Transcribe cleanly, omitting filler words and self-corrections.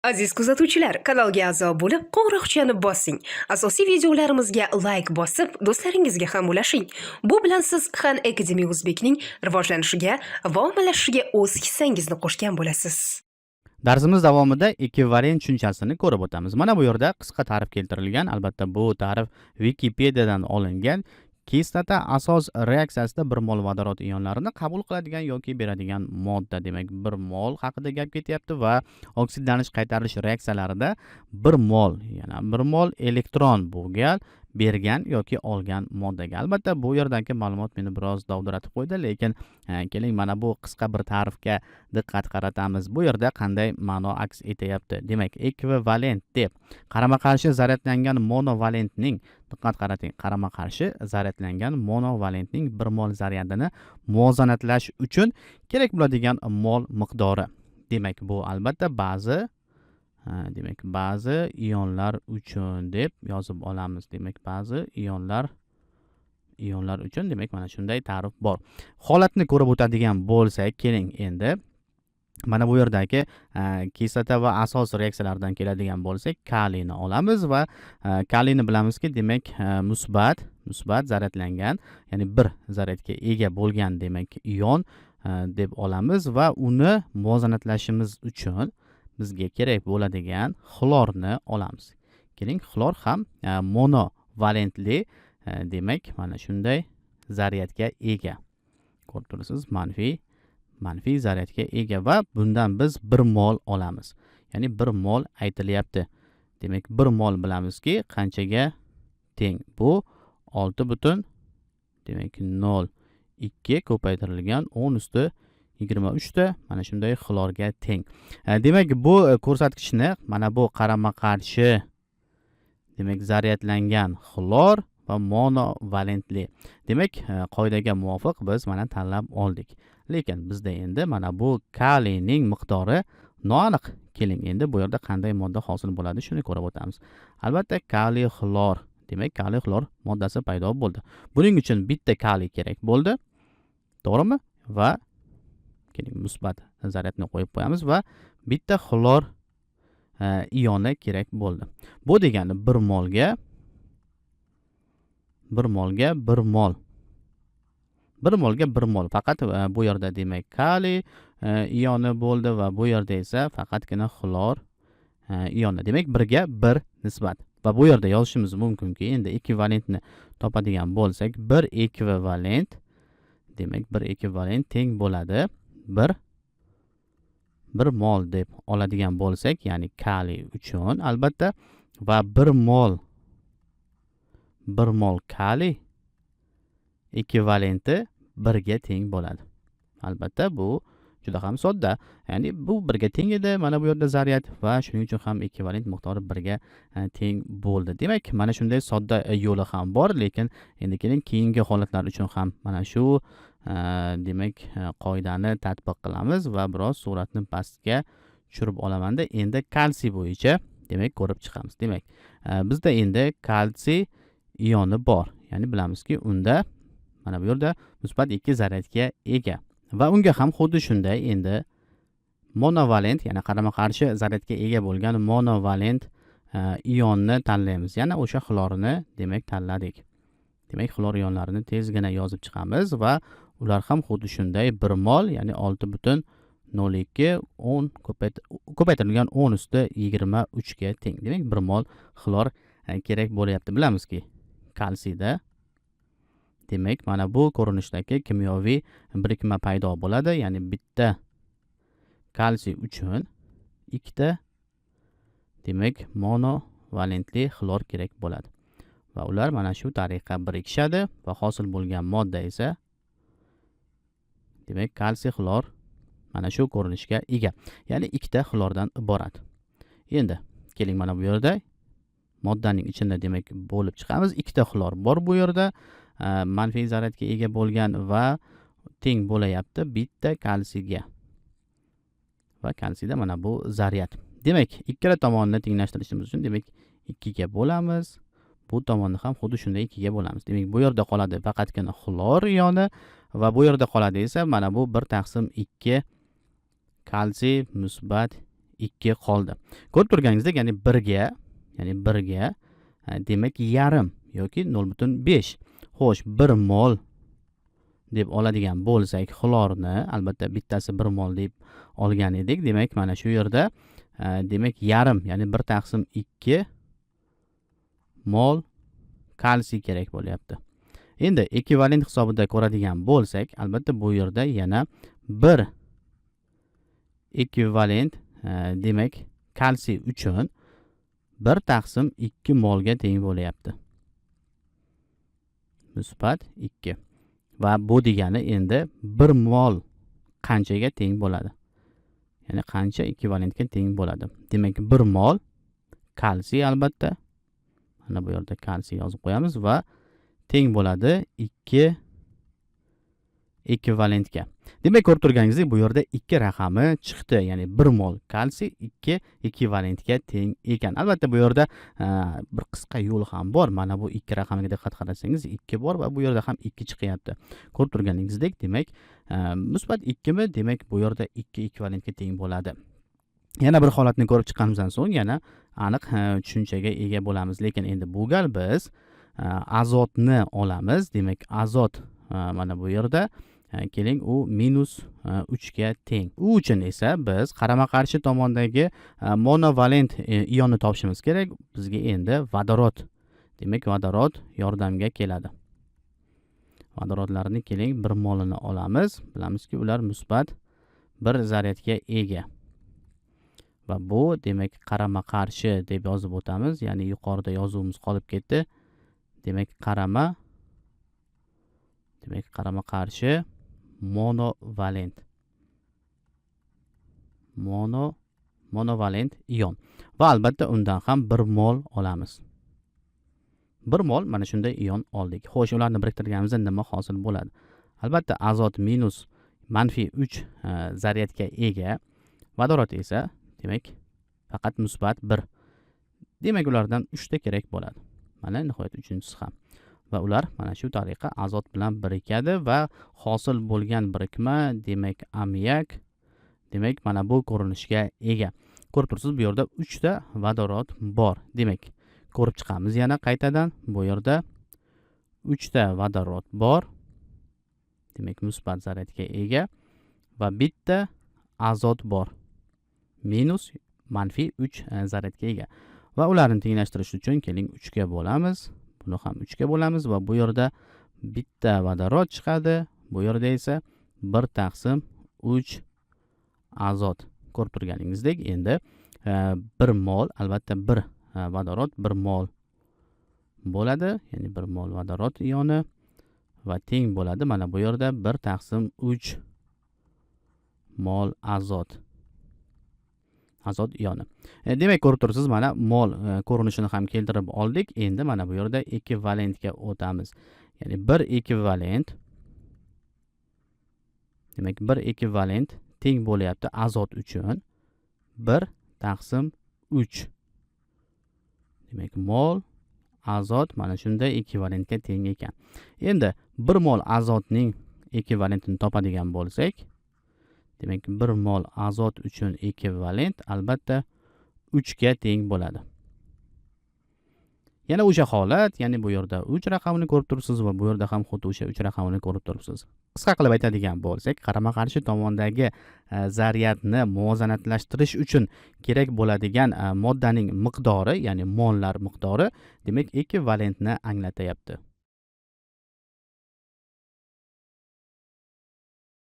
Aziz kuzatuvchilar, kanalga a'zo bo'lib, qo'ng'iroqchani bosing. Asosiy videolarimizga like bosib, do'stlaringizga ham ulashing. Bu bilan siz Khan Academy Uzbekning rivojlanishiga va ommalashishiga o'z hissangizni qo'shgan bo'lasiz. Darsimiz davomida ekvivalent tushunchasini ko'rib o'tamiz. Mana bu yerda qisqa ta'rif keltirilgan. Albatta bu ta'rif Wikipediyadan olingan. Kislota asos reaksiyasida bir mol vodorod ionlarini qabul qiladigan yoki beradigan modda. Demak, bir mol haqida gap ketyapti va oksidlanish qaytarish reaksiyalarida bir mol, yana bir mol elektron bo'lgan bergan yoki olgan moddaga. Albatta bu yerdagi ma'lumot meni biroz dovdiratib qo'ydi, lekin keling mana bu qisqa bir ta'rifga diqqat qaratamiz. Bu yerda qanday ma'no aks etyapti? Demak, ekvivalent deb qarama-qarshi zaryadlangan monovalentning, diqqat qarating, qarama-qarshi zaryadlangan monovalentning bir mol zaryadini muvozanatlash uchun kerak bo'ladigan mol miqdori. Demak, bu albatta ba'zi ionlar uchun deb yozib olamiz. Demak, ba'zi ionlar uchun, demak, mana shunday ta'rif bor. Holatni ko'rib o'tadigan bo'lsak, keling endi mana bu yerdagi kislota va asos reaksiyalaridan keladigan bo'lsak, kaliyni olamiz va kaliyni bilamizki, demak, musbat zaryadlangan, ya'ni bir zaryadga ega bo'lgan demak ion deb olamiz va uni muvozanatlashimiz uchun bizga kerak bo'ladigan xlorni olamiz. Keling, xlor ham monovalentli, demak, mana shunday zaryadga ega. Ko'rib turibsiz, manfiy zaryadga ega va bundan biz 1 mol olamiz. Ya'ni 1 mol aytilyapti. Demak, 1 mol bilamizki, qanchaga teng? Bu 6 demak 0,2 ko'paytirilgan 10 usti 23 ta mana shunday xlorga teng. Demak, bu ko'rsatkichni mana bu qarama-qarshi demak zaryadlangan xlor va monovalentli. Demak, qoidaga muvofiq biz mana tanlab oldik. Lekin bizda endi mana bu kaliyning miqdori noaniq. Keling, endi bu yerda qanday modda hosil bo'ladi, shuni ko'rib o'tamiz. Albatta kaliy xlor, demak kaliy xlor moddasi paydo bo'ldi. Buning uchun bitta kaliy kerak bo'ldi. To'g'rimi? Va keling, musbat zaryadni qo'yib qo'yamiz va bitta xlor ioni kerak bo'ldi. Bu degani 1 molga 1 mol. Faqat bu yerda demak kaliy ioni bo'ldi va bu yerda esa faqatgina xlor ioni. Demak, 1 ga 1 nisbat. Va bu yerda yozishimiz mumkinki, endi ekvivalentni topadigan bo'lsak, 1 ekvivalent teng bo'ladi 1 mol deb oladigan bo'lsak, ya'ni kaliy uchun albatta, va 1 mol kaliy ekvivalenti 1 ga teng bo'ladi. Albatta bu juda ham sodda. Ya'ni bu 1 ga teng edi, mana bu yerda zaryad va shuning uchun ham ekvivalent miqdori 1 ga teng bo'ldi. Demak, mana shunday sodda yo'li ham bor, lekin endi keling keyingi holatlar uchun ham mana shu demak qoidani tatbiq qilamiz va biroz suratni pastga tushirib olamanda endi kalsiy bo'yicha demak ko'rib chiqamiz. Demak, bizda endi kalsiy ioni bor. Ya'ni bilamizki, unda mana bu yerda musbat 2 zaryadga ega va unga ham xuddi shunday endi monovalent, ya'ni qarama-qarshi zaryadga ega bo'lgan monovalent ionni tanlaymiz. Yana o'sha xlorni demak tanladik. Demak, xlor ionlarini tezgina yozib chiqamiz va ular ham xuddi shunday 1 mol, ya'ni 6,02 10 ko'paytirilgan 10 usti 23 ga teng. Demak, 1 mol xlor kerak bo'lyapti. Bilamizki, kalsiyda demak mana bu ko'rinishdagi kimyoviy birikma paydo bo'ladi. Ya'ni bitta kalsiy uchun 2 ta demak monovalentli xlor kerak bo'ladi. Va ular mana shu tariqa birikishadi va hosil bo'lgan modda esa demak kalsiy xlor mana shu ko'rinishga ega. Ya'ni 2 ta xlordan iborat. Endi keling, mana bu yerda moddaning ichida demak bo'lib chiqamiz. 2 ta xlor bor bu yerda. Manfiy zaryadga ega bo'lgan va teng bo'layapti bitta kalsiyga. Va kalsiyda mana bu zaryad. Demak, ikkala tomonni tenglashtirishimiz uchun demak 2 ga bo'lamiz. Bu tomonni ham xuddi shunday 2 ga bo'lamiz. Demak, bu yerda qoladi faqatgina xlor ioni va bu yerda qoladi esa mana bu 1/2 kalsiy musbat 2 qoldi. Ko'rib turganingizdek, ya'ni 1 ga demak yarim yoki 0.5. Xo'sh, 1 mol deb oladigan bo'lsak, xlorni albatta bittasi 1 mol deb olgan edik. Demak, mana shu yerda demak yarim, ya'ni 1/2 mol kalsiy kerak bo'lyapti. Endi ekvivalent hisobida ko'radigan bo'lsak, albatta bu yerda yana 1 ekvivalent demak kalsiy uchun 1/2 molga teng bo'lyapti. Musbat 2. Va bu degani endi 1 mol qanchaga teng bo'ladi? Ya'ni qancha ekvivalentga teng bo'ladi? Demak 1 mol kalsiy albatta. Mana bu yerda kalsiy yozib qo'yamiz va teng bo'ladi 2 ekvivalentga. Demak, ko'rib turganingizdek, bu yerda 2 raqami chiqdi. Ya'ni 1 mol kalsiy 2 ekvivalentga teng ekan. Albatta bu yerda bir qisqa yo'l ham bor. Mana bu 2 raqamiga diqqat qarasangiz 2 bor va bu yerda ham 2 chiqyapti. Ko'rib turganingizdek, demak, musbat 2 mi? Demak, bu yerda 2 ekvivalentga teng bo'ladi. Yana bir holatni ko'rib chiqqanimizdan so'ng yana aniq tushunchaga ega bo'lamiz. Lekin endi bu gal biz azotni olamiz. Demak, azot mana bu yerda keling, u -3 ga teng. U uchun esa biz qarama-qarshi tomondagi monovalent ionni topishimiz kerak. Bizga endi vodorod, demak vodorod yordamga keladi. Vodorodlarni keling 1 molini olamiz. Bilamizki, ular musbat 1 zaryadga ega. Va bu demak qarama-qarshi deb yozib o'tamiz. Ya'ni yuqorida yozuvimiz qolib ketdi. Demak qarama-qarshi monovalent. Monovalent ion. Va albatta undan ham 1 mol olamiz. 1 mol mana shunday ion oldik. Xo'sh, ularni biriktirganimizda nima hosil bo'ladi? Albatta azot -3 zaryadga ega, vodorod esa demak faqat musbat 1. Demak, ulardan 3 ta kerak bo'ladi. Mana nihoyat 3-inchisi ham. Va ular mana shu tariqa azot bilan birikadi va hosil bo'lgan birikma demak ammiak, demak mana bu ko'rinishga ega. Ko'rib turibsiz, bu yerda 3 ta vodorod bor. Demak, ko'rib chiqamiz yana qaytadan. Bu yerda 3 ta vodorod bor. Demak, musbat zaryadga ega va bitta azot bor. -3 zaryadga ega. Va ularni tenglashtirish uchun keling 3 ga bo'lamiz. Buni ham 3 ga bo'lamiz va bu yerda bitta vodorod chiqadi. Bu yerda esa 1/3 azot. Ko'rib turganingizdek, endi 1 mol, albatta 1 vodorod 1 mol bo'ladi. Ya'ni 1 mol vodorod ioni va teng bo'ladi. Mana bu yerda 1/3 mol azot ioni. Demak, ko'rib turibsiz, mana mol ko'rinishini ham keltirib oldik. Endi mana bu yerda ekvivalentga o'tamiz. Ya'ni 1 ekvivalent, demak 1 ekvivalent teng bo'lyapti azot uchun 1/3. Demak, mol azot mana shunday ekvivalentga teng ekan. Endi 1 mol azotning ekvivalentini topadigan bo'lsak, demak 1 mol azot uchun ekvivalent albatta 3 ga teng bo'ladi. Yana o'sha holat, ya'ni bu yerda 3 raqamini ko'rib turibsiz va bu yerda ham xuddi o'sha 3 raqamini ko'rib turibsiz. Qisqa qilib aytadigan bo'lsak, qarama-qarshi tomondagi zaryadni muvozanatlashtirish uchun kerak bo'ladigan moddaning miqdori, ya'ni mollar miqdori, demak ekvivalentni anglatyapti.